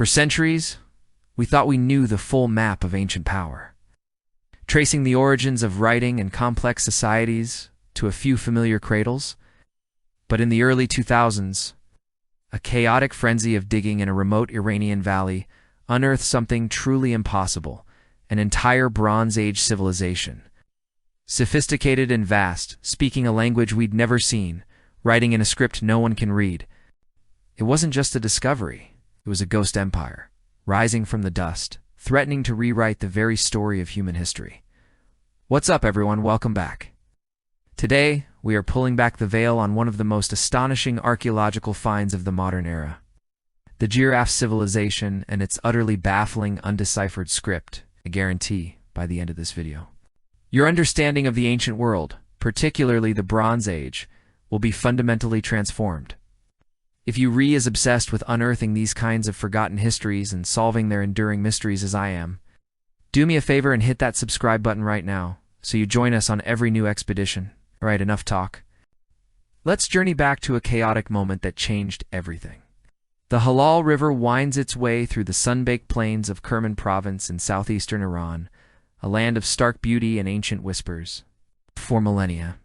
For centuries, we thought we knew the full map of ancient power, tracing the origins of writing and complex societies to a few familiar cradles. But in the early 2000s, a chaotic frenzy of digging in a remote Iranian valley unearthed something truly impossible: an entire Bronze Age civilization. Sophisticated and vast, speaking a language we'd never seen, writing in a script no one can read. It wasn't just a discovery, it was a ghost empire, rising from the dust, threatening to rewrite the very story of human history. What's up, everyone? Welcome back. Today, we are pulling back the veil on one of the most astonishing archaeological finds of the modern era: the Jiroft civilization and its utterly baffling undeciphered script. I guarantee, by the end of this video, your understanding of the ancient world, particularly the Bronze Age, will be fundamentally transformed. If you are as obsessed with unearthing these kinds of forgotten histories and solving their enduring mysteries as I am, do me a favor and hit that subscribe button right now, so you join us on every new expedition. All right, enough talk. Let's journey back to a chaotic moment that changed everything. The Halal River winds its way through the sun-baked plains of Kerman province in southeastern Iran, a land of stark beauty and ancient whispers. For millennia,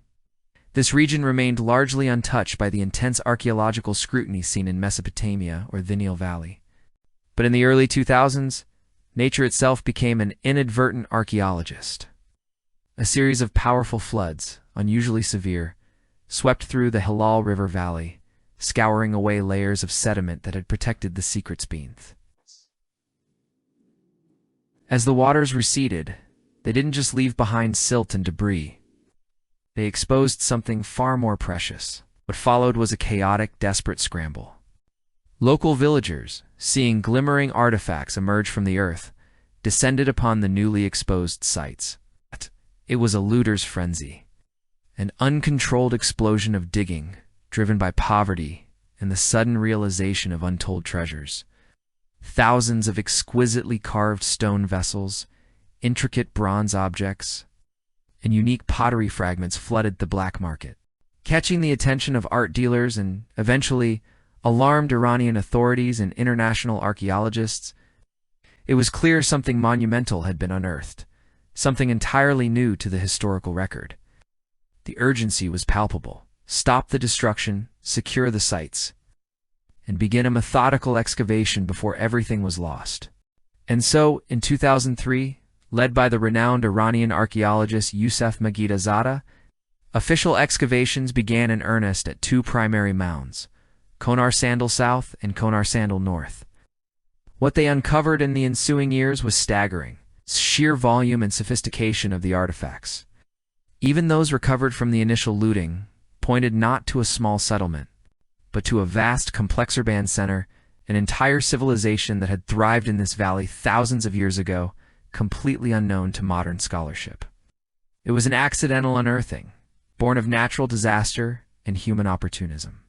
this region remained largely untouched by the intense archaeological scrutiny seen in Mesopotamia or the Nile Valley. But in the early 2000s, nature itself became an inadvertent archaeologist. A series of powerful floods, unusually severe, swept through the Halal River Valley, scouring away layers of sediment that had protected the secrets beneath. As the waters receded, they didn't just leave behind silt and debris. They exposed something far more precious. What followed was a chaotic, desperate scramble. Local villagers, seeing glimmering artifacts emerge from the earth, descended upon the newly exposed sites. It was a looter's frenzy, an uncontrolled explosion of digging, driven by poverty and the sudden realization of untold treasures. Thousands of exquisitely carved stone vessels, intricate bronze objects, and unique pottery fragments flooded the black market, catching the attention of art dealers and, eventually, alarmed Iranian authorities and international archaeologists. It was clear something monumental had been unearthed, something entirely new to the historical record. The urgency was palpable. Stop the destruction, secure the sites, and begin a methodical excavation before everything was lost. And so, in 2003, led by the renowned Iranian archaeologist Youssef Magidazadeh, official excavations began in earnest at two primary mounds, Konar Sandal South and Konar Sandal North. What they uncovered in the ensuing years was staggering: sheer volume and sophistication of the artifacts. Even those recovered from the initial looting pointed not to a small settlement, but to a vast, complex urban center, an entire civilization that had thrived in this valley thousands of years ago, completely unknown to modern scholarship. It was an accidental unearthing, born of natural disaster and human opportunism,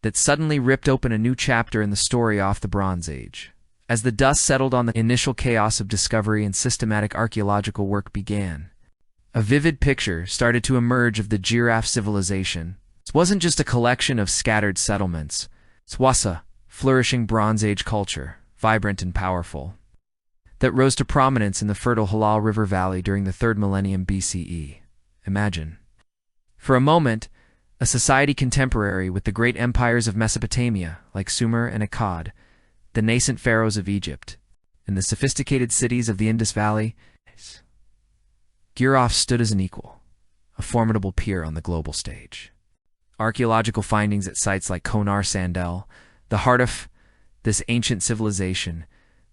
that suddenly ripped open a new chapter in the story of the Bronze Age. As the dust settled on the initial chaos of discovery and systematic archaeological work began, a vivid picture started to emerge of the Jiroft civilization. It wasn't just a collection of scattered settlements. It was a flourishing Bronze Age culture, vibrant and powerful, that rose to prominence in the fertile Halal River Valley during the 3rd millennium BCE. Imagine, for a moment, a society contemporary with the great empires of Mesopotamia, like Sumer and Akkad, the nascent pharaohs of Egypt, and the sophisticated cities of the Indus Valley. Jiroft stood as an equal, a formidable peer on the global stage. Archaeological findings at sites like Konar Sandal, the heart of this ancient civilization,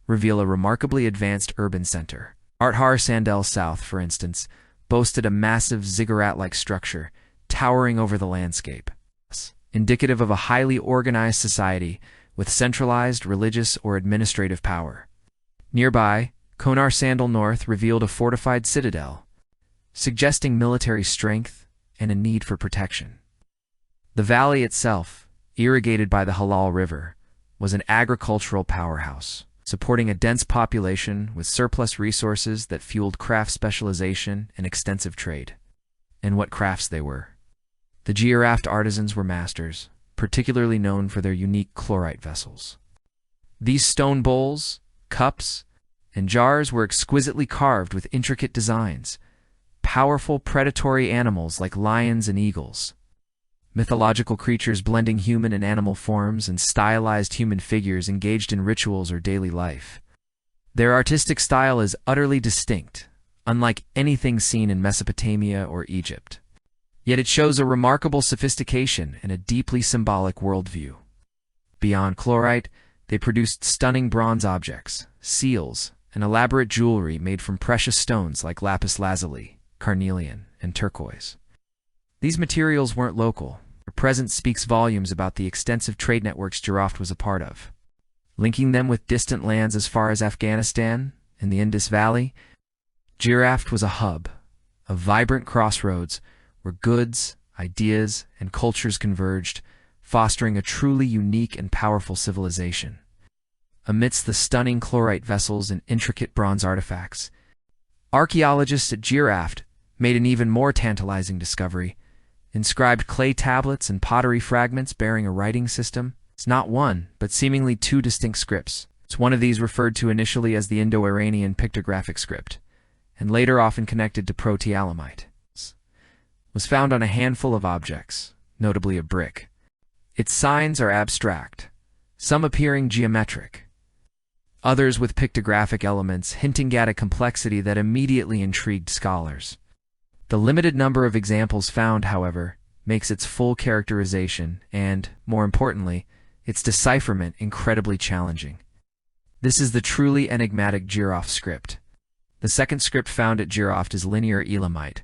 reveal a remarkably advanced urban center. Konar Sandal South, for instance, boasted a massive ziggurat-like structure towering over the landscape, indicative of a highly organized society with centralized religious or administrative power. Nearby, Konar Sandal North revealed a fortified citadel, suggesting military strength and a need for protection. The valley itself, irrigated by the Halal River, was an agricultural powerhouse, supporting a dense population with surplus resources that fueled craft specialization and extensive trade. And what crafts they were! The Jiroft artisans were masters, particularly known for their unique chlorite vessels. These stone bowls, cups, and jars were exquisitely carved with intricate designs, powerful predatory animals like lions and eagles, mythological creatures blending human and animal forms, and stylized human figures engaged in rituals or daily life. Their artistic style is utterly distinct, unlike anything seen in Mesopotamia or Egypt. Yet it shows a remarkable sophistication and a deeply symbolic worldview. Beyond chlorite, they produced stunning bronze objects, seals, and elaborate jewelry made from precious stones like lapis lazuli, carnelian, and turquoise. These materials weren't local. Their presence speaks volumes about the extensive trade networks Jiroft was a part of. Linking them with distant lands as far as Afghanistan and the Indus Valley, Jiroft was a hub, a vibrant crossroads where goods, ideas, and cultures converged, fostering a truly unique and powerful civilization. Amidst the stunning chlorite vessels and intricate bronze artifacts, archaeologists at Jiroft made an even more tantalizing discovery: inscribed clay tablets and pottery fragments bearing a writing system. It's not one, but seemingly two distinct scripts. It's one of these referred to initially as the Indo-Iranian pictographic script, and later often connected to Proto-Elamite, was found on a handful of objects, notably a brick. Its signs are abstract, some appearing geometric, others with pictographic elements hinting at a complexity that immediately intrigued scholars. The limited number of examples found, however, makes its full characterization and, more importantly, its decipherment incredibly challenging. This is the truly enigmatic Jiroft script. The second script found at Jiroft is Linear Elamite.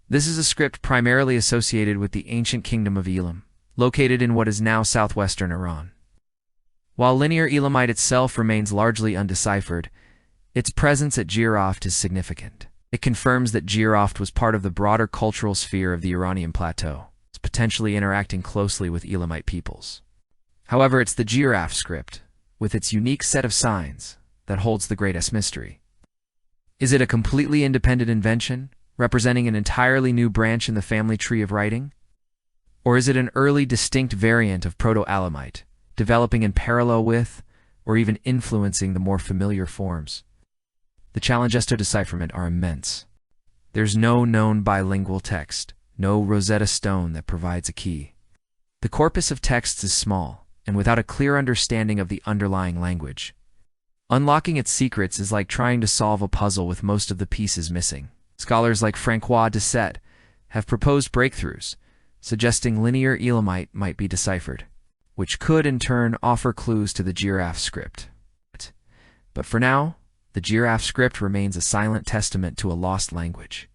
This is a script primarily associated with the ancient kingdom of Elam, located in what is now southwestern Iran. While Linear Elamite itself remains largely undeciphered, its presence at Jiroft is significant. It confirms that Jiroft was part of the broader cultural sphere of the Iranian plateau, potentially interacting closely with Elamite peoples. However, it's the Jiroft script, with its unique set of signs, that holds the greatest mystery. Is it a completely independent invention, representing an entirely new branch in the family tree of writing? Or is it an early distinct variant of Proto-Elamite, developing in parallel with, or even influencing the more familiar forms? The challenges to decipherment are immense. There's no known bilingual text, no Rosetta Stone that provides a key. The corpus of texts is small, and without a clear understanding of the underlying language. Unlocking its secrets is like trying to solve a puzzle with most of the pieces missing. Scholars like Francois Dessette have proposed breakthroughs, suggesting Linear Elamite might be deciphered, which could in turn offer clues to the Jiroft script. But for now, the Jiroft script remains a silent testament to a lost language.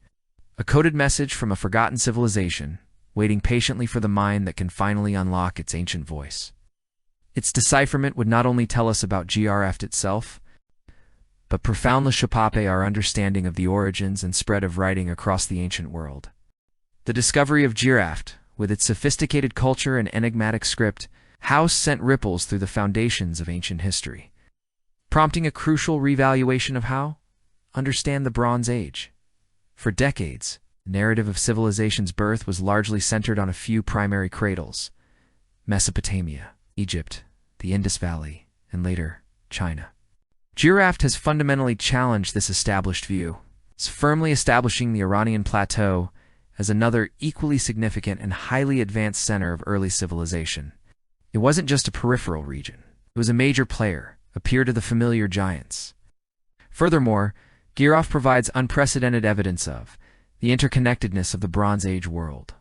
A coded message from a forgotten civilization, waiting patiently for the mind that can finally unlock its ancient voice. Its decipherment would not only tell us about Jiroft itself, but profoundly shape our understanding of the origins and spread of writing across the ancient world. The discovery of Jiroft, with its sophisticated culture and enigmatic script, sent ripples through the foundations of ancient history, prompting a crucial revaluation of how understand the Bronze Age. For decades, the narrative of civilization's birth was largely centered on a few primary cradles: Mesopotamia, Egypt, the Indus Valley, and later, China. Jiroft has fundamentally challenged this established view, firmly establishing the Iranian plateau as another equally significant and highly advanced center of early civilization. It wasn't just a peripheral region. It was a major player, a peer to the familiar giants. Furthermore, Jiroft provides unprecedented evidence of the interconnectedness of the Bronze Age world.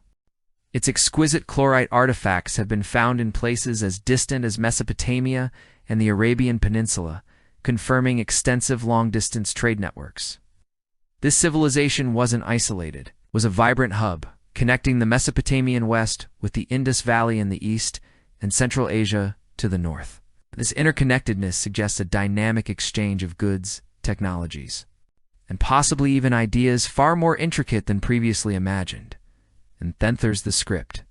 Its exquisite chlorite artifacts have been found in places as distant as Mesopotamia and the Arabian Peninsula, confirming extensive long-distance trade networks. This civilization wasn't isolated. It was a vibrant hub, connecting the Mesopotamian west with the Indus Valley in the east and Central Asia to the north. This interconnectedness suggests a dynamic exchange of goods, technologies, and possibly even ideas far more intricate than previously imagined. And then there's the script.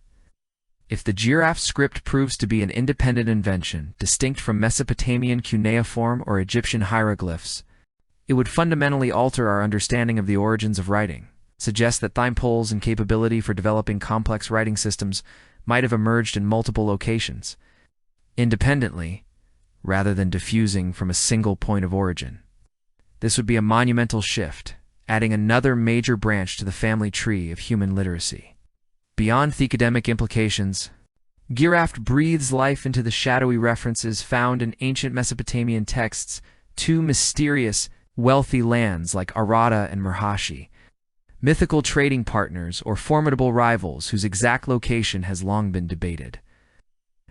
If the Jiroft script proves to be an independent invention, distinct from Mesopotamian cuneiform or Egyptian hieroglyphs, it would fundamentally alter our understanding of the origins of writing, suggest that Thimple's and capability for developing complex writing systems might have emerged in multiple locations, independently, rather than diffusing from a single point of origin. This would be a monumental shift, adding another major branch to the family tree of human literacy. Beyond the academic implications, Jiroft breathes life into the shadowy references found in ancient Mesopotamian texts to mysterious, wealthy lands like Arata and Merhashi, mythical trading partners or formidable rivals whose exact location has long been debated.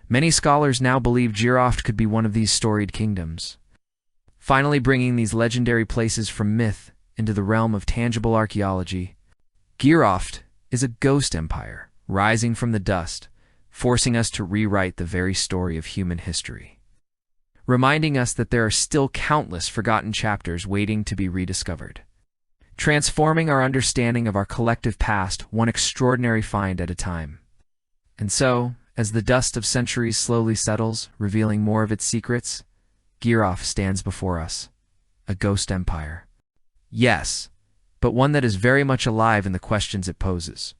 Many scholars now believe Jiroft could be one of these storied kingdoms, finally bringing these legendary places from myth into the realm of tangible archaeology. Jiroft is a ghost empire, rising from the dust, forcing us to rewrite the very story of human history, reminding us that there are still countless forgotten chapters waiting to be rediscovered, transforming our understanding of our collective past one extraordinary find at a time. And so, as the dust of centuries slowly settles, revealing more of its secrets, Jiroft stands before us, a ghost empire. Yes, but one that is very much alive in the questions it poses.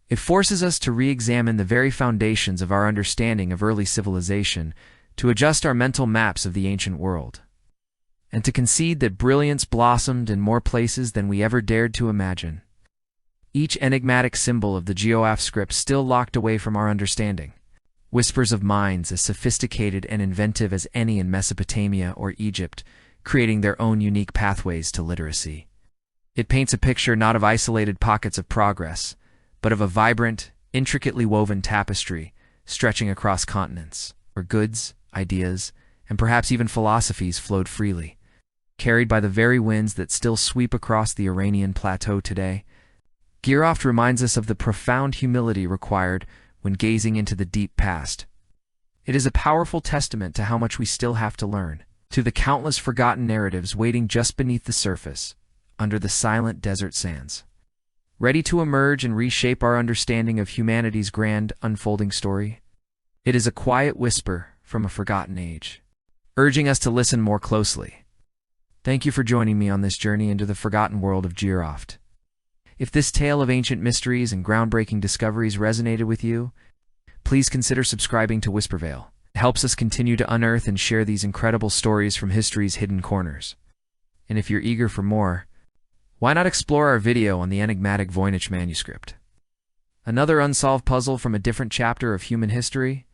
It forces us to re-examine the very foundations of our understanding of early civilization, to adjust our mental maps of the ancient world, and to concede that brilliance blossomed in more places than we ever dared to imagine. Each enigmatic symbol of the Jiroft script still locked away from our understanding, whispers of minds as sophisticated and inventive as any in Mesopotamia or Egypt, creating their own unique pathways to literacy. It paints a picture not of isolated pockets of progress, but of a vibrant, intricately woven tapestry stretching across continents, where goods, ideas, and perhaps even philosophies flowed freely, carried by the very winds that still sweep across the Iranian plateau today. Jiroft reminds us of the profound humility required when gazing into the deep past. It is a powerful testament to how much we still have to learn, to the countless forgotten narratives waiting just beneath the surface, under the silent desert sands, ready to emerge and reshape our understanding of humanity's grand, unfolding story. It is a quiet whisper from a forgotten age, urging us to listen more closely. Thank you for joining me on this journey into the forgotten world of Jiroft. If this tale of ancient mysteries and groundbreaking discoveries resonated with you, please consider subscribing to Whispervale. It helps us continue to unearth and share these incredible stories from history's hidden corners. And if you're eager for more, why not explore our video on the enigmatic Voynich manuscript? Another unsolved puzzle from a different chapter of human history?